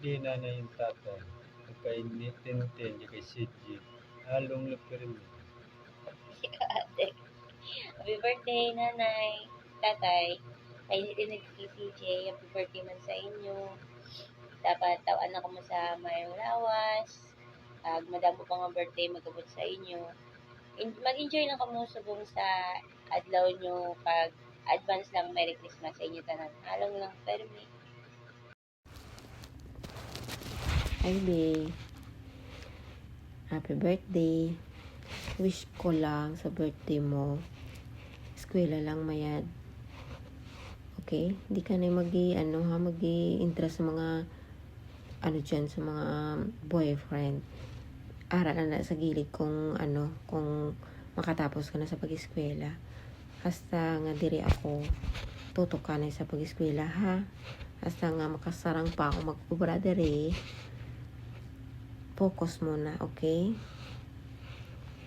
birthday na na yung tatay. Kay Tintin, kay CG. Halong lapirmi. Ate. Happy birthday, nanay, tatay. Kay din kay CJ, happy birthday man sa inyo. Dapat tawan na mo sa mayong lawas. Madamo pa nga birthday magabot sa inyo. Mag-enjoy lang kamo subong sa adlaw nyo pag advance lang Merry Christmas sa inyo tanan. Halong lang permi. Hi, babe. Happy birthday. Wish ko lang sa birthday mo, eskwela lang mayad. Okay? Hindi ka na mag-interest sa mga sa mga boyfriend. Aral na sa gilid kung makatapos ka na sa pag-eskwela. Hasta nga diri ako, tutok ka na sa pag-eskwela, ha? Hasta nga makasarang pa ako mag-ubra diri. Focus muna, okay?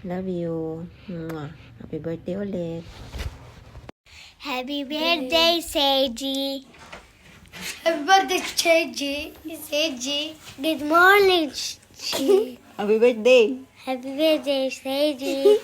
Love you. Mwah. Happy birthday ulit. Happy birthday, Seiji. Happy birthday, Seiji. Seiji. Good morning, Seiji. Happy birthday. Happy birthday, Seiji.